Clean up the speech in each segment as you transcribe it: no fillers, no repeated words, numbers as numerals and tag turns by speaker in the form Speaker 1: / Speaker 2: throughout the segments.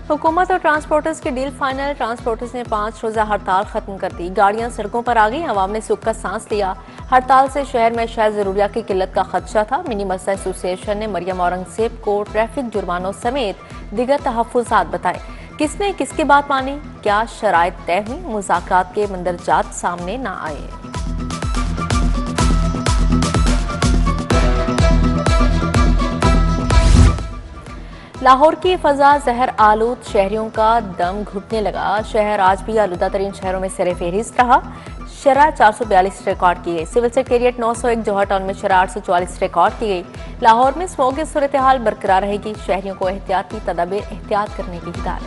Speaker 1: हुकूमत और ट्रांसपोर्टर्स की डील फाइनल। ट्रांसपोर्टर्स ने 5 रोजा हड़ताल खत्म कर दी। गाड़ियां सड़कों पर आ गई। अवाम ने सुख का सांस लिया। हड़ताल से शहर में शायद जरूरियात की किल्लत का खदशा था। मिनी मसला एसोसिएशन ने मरियम औरंगजेब को ट्रैफिक जुर्मानों समेत दीगर तहफ्फुज़ात बताए। किसने किसकी बात मानी, क्या शराइत तय हुई, मुज़ाकरात के मंदरजात सामने न आए। लाहौर की फजा जहर आलूद शहरियों का दम घुटने लगा। शहर आज भी आलूदा तरीन शहरों में सरे फहरिस्त रहा। शरह 442 रिकॉर्ड की गई। सिविल सेक्रेटेरिएट 901 जौहर टाउन में शरह 844 रिकॉर्ड की गई। लाहौर में स्मोक की सूरत हाल बरकरार रहेगी। शहरियों को एहतियाती तदाबीर एहतियात करने की हिदायत।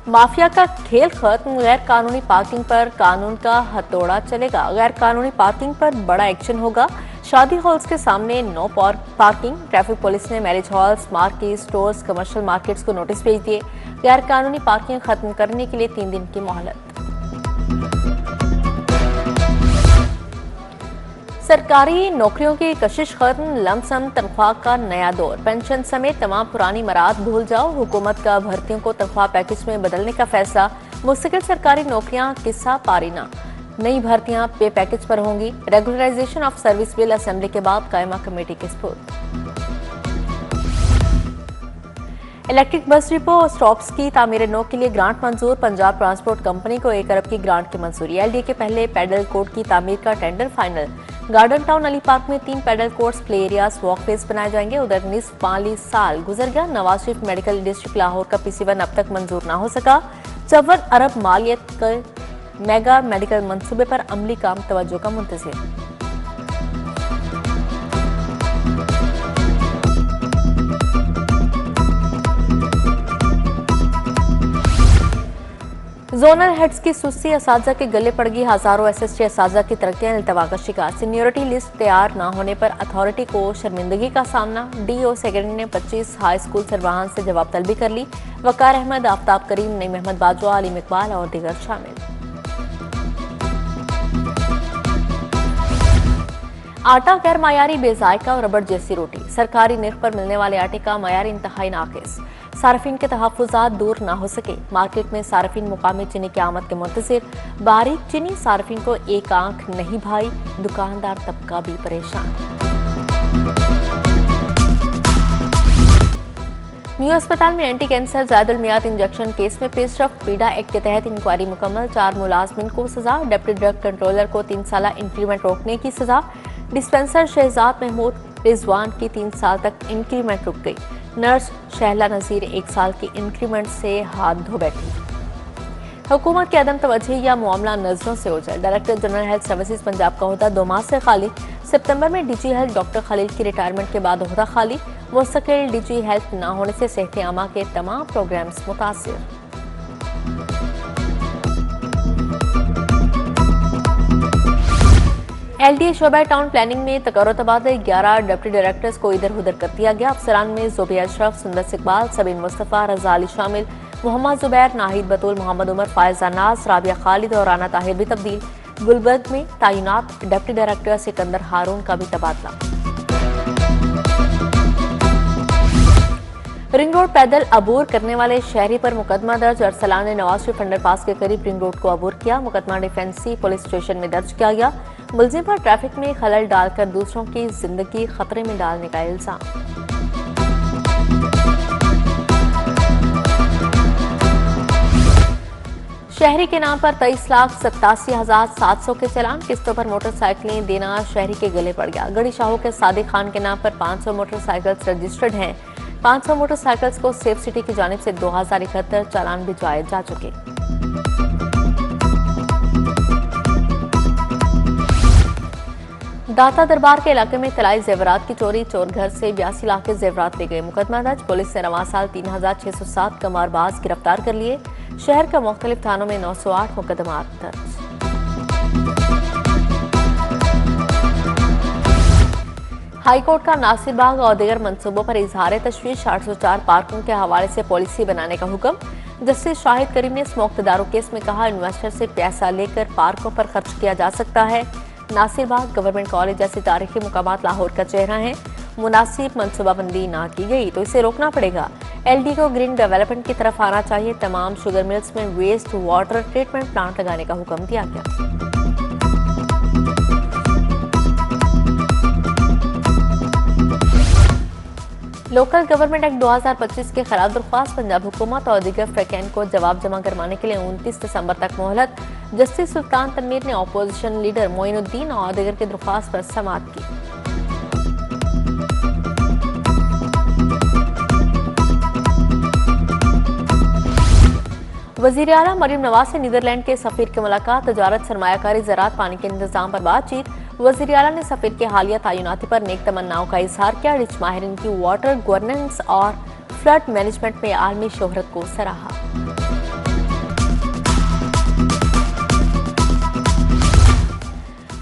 Speaker 1: माफिया का खेल खत्म। गैर कानूनी पार्किंग पर कानून का हथौड़ा चलेगा। गैर कानूनी पार्किंग पर बड़ा एक्शन होगा। शादी हॉल्स के सामने नो पार्किंग। ट्रैफिक पुलिस ने marriage halls, market, stores, commercial markets को नोटिस भेज दिए। गैर कानूनी पार्किंग खत्म करने के लिए 3 दिन की मोहलत। सरकारी नौकरियों की कशिश खत्म। लमसम तनख्वाह का नया दौर। पेंशन समेत तमाम पुरानी मराद भूल जाओ। हुकूमत का भर्तियों को तनख्वाह पैकेज में बदलने का फैसला। मुस्तकिल सरकारी नौकरियां किस्सा पारीना। नई भर्तियां पे पैकेज पर होंगी। Regularization of service bill assembly के बाद कायमा कमेटी के सपुर्द। इलेक्ट्रिक बस डिपो और स्टॉप्स की तामीर नौ के लिए ग्रांट मंजूर। पंजाब ट्रांसपोर्ट कंपनी को 1 अरब की ग्रांट की मंजूरी। एलडीए के पहले पैडल कोर्ट की तामीर का tender final. Garden town Ali park में 3 padel courts, play areas, walkways बनाए जाएंगे। उधर निस्फ माली साल गुजर गया। नवाज शरीफ मेडिकल डिस्ट्रिक्ट लाहौर का PC1 अब तक मंजूर ना हो सका। 54 अरब मालियत के मेगा मेडिकल मंसूबे पर अमली काम तवज्जो का मुंतज़िर। जोनल हेड्स की सुस्ती। असातिज़ा के गले पड़ गई। हजारों SST असातिज़ा की तरक्कियां इल्तवा का शिकार। सीनियरिटी लिस्ट तैयार न होने पर अथॉरिटी को शर्मिंदगी का सामना। DO सेकेंडरी ने 25 हाई स्कूल सरबराहान से जवाब तलबी कर ली। वकार अहमद, आफ्ताब करीम, नईम अहमद बाजवा, अलीम इकबाल और दीगर शामिल। आटा गैर मायारी, बेजायका और रबड़ जैसी रोटी। सरकारी निर्ख पर मिलने वाले आटे का मायार इंतहाई नाकिस। सार्फिन के तहफ्फुज़ात दूर ना हो सके। मार्केट में सार्फिन मुकामी चीनी की आमद के मुंतज़िर। बारीक चीनी सार्फिन को एक आंख नहीं भाई। दुकानदार तबका भी परेशान। न्यू अस्पताल में एंटी कैंसर जायदुल मियाद इंजेक्शन केस में पेशरफ। पीडा एक्ट के तहत इंक्वायरी मुकम्मल। 4 मुलाजमिन को सजा। डिप्टी ड्रग कंट्रोलर को 3 साल इंक्रीमेंट रोकने की सजा। डिस्पेंसर शहजाद महमूद रिजवान की 3 साल तक इंक्रीमेंट रुक गई। नर्स शहला नजीर 1 साल की इंक्रीमेंट से हाथ धो बैठी। हुकूमत की अदम तवज्जो या मामला नजरों से ओझल। Director general health services Punjab का ओहदा 2 माह से खाली। सितंबर में DG हेल्थ डॉक्टर खलील की रिटायरमेंट के बाद ओहदा खाली। मुस्तकिल DG हेल्थ न होने से सेहत आमा के तमाम प्रोग्राम्स मुतासिर। LDA शोबा टाउन प्लानिंग में तकर्रो तबादले। 11 डिप्टी डायरेक्टर्स को इधर उधर कर दिया गया। अफसरान में ज़ोबे अशरफ, सुंदर इकबाल, सबीन मुस्तफ़ा, रज़ा अली शामिल। मोहम्मद जुबैर, नाहिद बतूल, मोहम्मद उमर, फायजा नाज, राबिया खालिद और राना ताहिर भी तब्दील। गुलबर्ग में तैनात डिप्टी डायरेक्टर सिकंदर हारून का भी तबादला। रिंग रोड पैदल अबूर करने वाले शहरी पर मुकदमा दर्ज। अरसलान ने नवाज शरीफ अंडरपास के करीब रिंग रोड को अबूर किया। मुकदमा डिफेंसी पुलिस स्टेशन में दर्ज किया गया। मुलजिम पर ट्रैफिक में खलल डालकर दूसरों की जिंदगी खतरे में डालने का इल्जाम। शहरी के नाम पर 23,87,700 के चलान। किस्तों पर मोटरसाइकिलें देना शहरी के गले पड़ गया। गढ़ी शाहों के सादिक खान के नाम पर 500 मोटरसाइकिल्स रजिस्टर्ड हैं। 500 मोटरसाइकिल्स को सेफ सिटी की जानिब से 2071 चालान भिजवाए जा चुके। दाता दरबार के इलाके में तलाई जेवरात की चोरी। चोर घर से 82 लाख के जेवरात ले गए। मुकदमा दर्ज। पुलिस ने रवां साल 3607 कमारबाज गिरफ्तार कर लिए। शहर का मुख्तलिफ थानों में 908 मुकदमात दर्ज। हाईकोर्ट का नासिर बाग और दीगर मंसूबों पर इजहार तशवीश। 804 पार्कों के हवाले से पॉलिसी बनाने का हुक्म। जस्टिस शाहिद करीम ने स्मोक तदारुक केस में कहा, इन्वेस्टर से पैसा लेकर पार्कों पर खर्च किया जा सकता है। नासिर बाग, गवर्नमेंट कॉलेज जैसे तारीखी मुकामात लाहौर का चेहरा हैं। मुनासिब मनसूबाबंदी ना की गई तो इसे रोकना पड़ेगा। LD को ग्रीन डेवलपमेंट की तरफ आना चाहिए। तमाम शुगर मिल्स में वेस्ट वाटर ट्रीटमेंट प्लांट लगाने का हुक्म दिया गया। लोकल गवर्नमेंट एक्ट 2025 के खिलाफ दरख्वास्त पंजाब हुकूमत और दीगर फ्रैकेन को जवाब जमा करवाने के लिए 29 दिसंबर तक मोहलत। जस्टिस सुल्तान तनवीर ने अपोजिशन लीडर मोइनुद्दीन और दीगर की दरख्वास्त पर समाअत की। वजीर आला मरियम नवाज से नीदरलैंड के सफीर की मुलाकात। तजारत, सरमायाकारी, ज़राअत, पानी के इंतजाम पर बातचीत। वजीर आला ने सफीर के हालिया तयनाती पर नेक तमन्नाओं का इजहार किया। रिच माहिरीन की वाटर गवर्नेंस और फ्लड मैनेजमेंट में आलमी शोहरत को सराहा।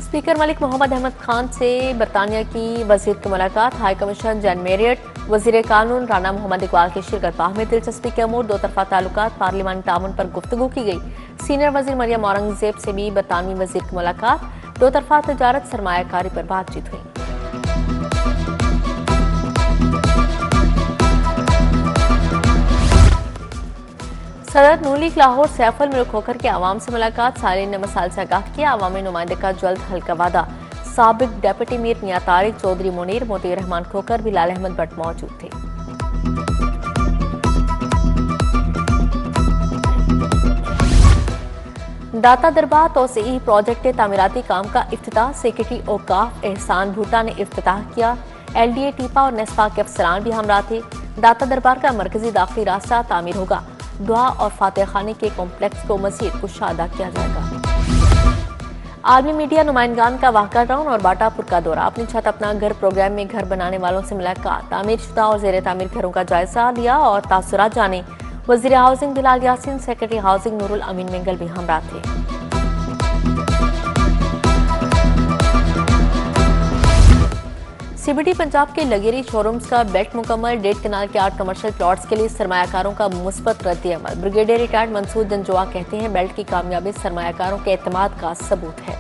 Speaker 1: स्पीकर मलिक मोहम्मद अहमद खान से बरतानिया की वजीर की मुलाकात। हाई कमीशन जैन मेरियट, वजीर कानून राना मोहम्मद इकबाल की शिरकत। बाहमी दिलचस्पी के अमूर, दो तरफा ताल्लुकात, पार्लिमानी ताउन पर गुफ्तगू की गई। सीनियर वजीर मरियम औरंगजेब से भी बरतानवी वजीर की मुलाकात। दो तरफा तजारत, सरमायाकारी पर बातचीत हुई। सदर नून लीग लाहौर सैफुल मुल्क होकर के आवाम से मुलाकात। सालीन ने मसाइल से आगाह किया। अवामी नुमाइंदे का जल्द हल का वादा। साबिक डेप्यूटी मीर मियां तारिक, चौधरी मुनीर, मोती रहमान खोकर, बिलाल अहमद भट्ट मौजूद थे। दाता दरबार तोसीई प्रोजेक्ट के तामीराती काम का इफ्तिताह। सेक्रेटरी औकाफ एहसान भूटा ने इफ्तिताह किया। LDA, टीपा और नेस्पा के अफसरान भी हमरा थे। दाता दरबार का मरकजी दाखिली रास्ता तामीर होगा। दुआ और फातह खाने के कॉम्प्लेक्स को मजीद कुशादा किया जाएगा। आलमी मीडिया नुमाइंदगान का वाक़ा टाउन और बाटापुर का दौरा। अपनी छत अपना घर प्रोग्राम में घर बनाने वालों से मुलाकात। तामीर शुदा और जेर तामीर घरों का जायजा लिया और तासुरात जाने। वज़ीर housing Bilal Yasin, secretary housing Nurul Amin मिंगल भी हमरा थे। CBD पंजाब के लगेरी शोरूम्स का बेल्ट मुकम्मल। डेड कनाल के 8 कमर्शियल प्लॉट्स के लिए सरमायाकारों का मुस्बत रद्द-ए-अमल। ब्रिगेडियर रिटायर्ड मंसूर जंजुआ कहते हैं बेल्ट की कामयाबी सरमायाकारों के एतमाद का सबूत है।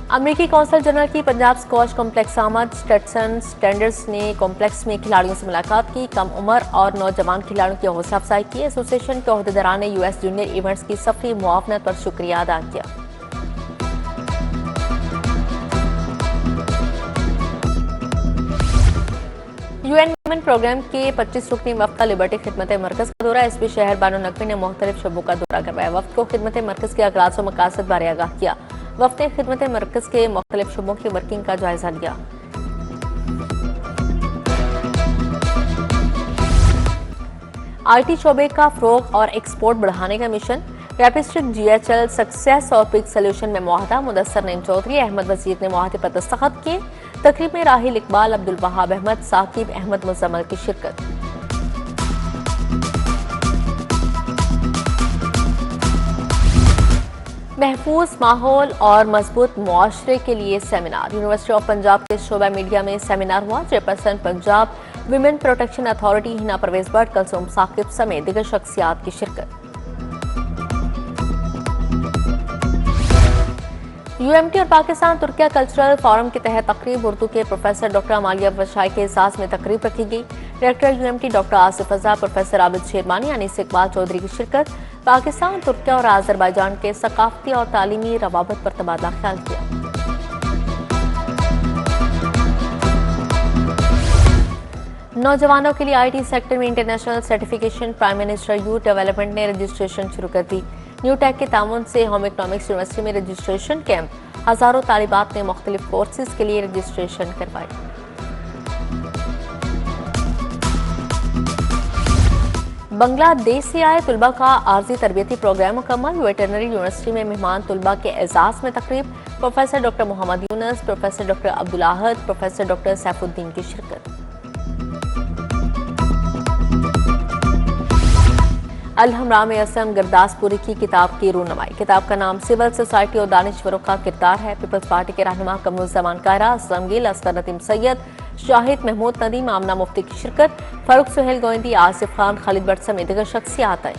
Speaker 1: अमेरिकी कौंसल जनरल की पंजाब स्क्वॉश कॉम्प्लेक्स आमद। स्टेटसन स्टैंडर्ड्स ने कॉम्प्लेक्स में खिलाड़ियों से मुलाकात की। कम उम्र और नौजवान खिलाड़ियों की हौसला अफजाई की। एसोसिएशन के अहदेदारान ने US जूनियर इवेंट्स की सफरी मुआवनत पर शुक्रिया अदा किया। UN वुमेन प्रोग्राम के 25 रुकनी वफ्द का लिबर्टी खिदमत मरकज का दौरा। SP शहर बानो नकवी ने मुख्तलिफ शोबों का दौरा करवाया। वफ्द को खिदमत मरकज के अगराज और मकासद बारे आगाह किया। वफ्द ने खिदमत मरकज के मुख्तलिफ शोबों की वर्किंग का जायजा लिया। IT शोबे का फ़रोग और एक्सपोर्ट बढ़ाने का मिशन। रैपिस्टिक GHL सक्सेस और पिक सोल्यूशन में मुआहदा। मुदस्सर नईम चौधरी, अहमद वजीर ने मुआहदे पर दस्तखत किए। तकरीब में राहिल इकबाल, अब्दुल वहाब अहमद, साकिब अहमद मुजम्मल की शिरकत। महफूज माहौल और मजबूत मुआशरे के लिए सेमिनार। यूनिवर्सिटी ऑफ पंजाब के शोबा मीडिया में सेमिनार हुआ। Chairperson Punjab women protection authority Hina Parvez Bhatt, Kulsoom Saqib समेत दीगर शख्सियात की शिरकत। UMT और पाकिस्तान तुर्किया कल्चरल फोरम के तहत तकरीब। उर्दू के प्रोफेसर डॉक्टर अमालिया वशाई के एजाज में तकरीब रखी गई। डायरेक्टर UMT डॉक्टर आसिफ रजा, प्रोफेसर आबिद शेरवानी, अनीस इकबाल चौधरी की शिरकत। पाकिस्तान, तुर्किया और आज़रबाईजान के सकाफती और तालीमी रवाबत पर तबादला ख्याल किया। नौजवानों के लिए IT सेक्टर में international certification. Prime minister youth development ने रजिस्ट्रेशन शुरू कर दी। न्यू टेक के ताउन से होम इकोनॉमिक्स यूनिवर्सिटी में रजिस्ट्रेशन कैंप। हजारों तालिबात ने मुख्तलिफ कोर्सेज के लिए रजिस्ट्रेशन करवाई। बांग्लादेश से आए तुलबा का आर्जी तरबियती प्रोग्राम मुकम्मल। वेटरनरी यूनिवर्सिटी में मेहमान तुलबा के एजाज में तकरीब। Professor doctor Mohammad Younus, professor doctor Abdul Ahad, professor doctor Saifuddin की शिरकत। अलहमरा में असम गुरदासपुरी की किताब की रूनमाई। किताब का नाम सिविल सोसाइटी और दानिश्वरों का किरदार है। पीपल्स पार्टी के रहनुमा कमरुज़्ज़मान कायरा, असलम गिल, असगर नदीम सैयद, शाहिद महमूद नदीम, आमना मुफ्ती की शिरकत। फारूक सुहेल गोविंदी, आसिफ खान, खालिद भट्ट समेत दीगर शख्सियात आई।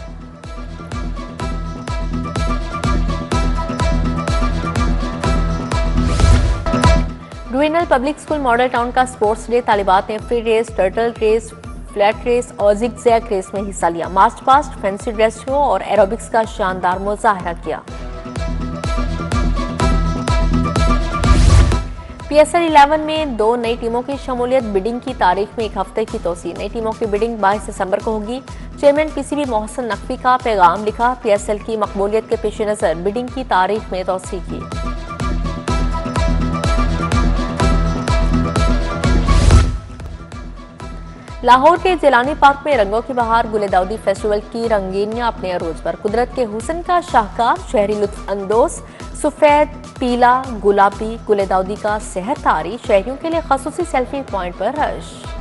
Speaker 1: UNL public school Model Town का स्पोर्ट्स डे तालिबात ने free race, turtle race, flat race और जिग-जैग रेस में हिस्सा लिया। March past, fancy dress show और एरोबिक्स का शानदार मुजाहरा किया। PSL 11 में 2 नई टीमों की शमूलियत, बिडिंग की तारीख में 1 हफ्ते की तोसी। नई टीमों की बिडिंग 22 दिसंबर को होगी। चेयरमैन PCB मोहसिन नकवी का पैगाम लिखा, PSL की मकबूलियत के पेश नजर बिडिंग की तारीख में तोसी की। लाहौर के जिलानी पार्क में रंगों की बहार, गुले दाऊदी फेस्टिवल की रंगीनियां अपने अरूज पर। कुदरत के हुस्न का शाहकार, शहरी लुत्फ अंदोज, सफेद, पीला, गुलाबी गुले दाऊदी का सेहर तारी, शहरियों के लिए खसूसी सेल्फी पॉइंट पर रश।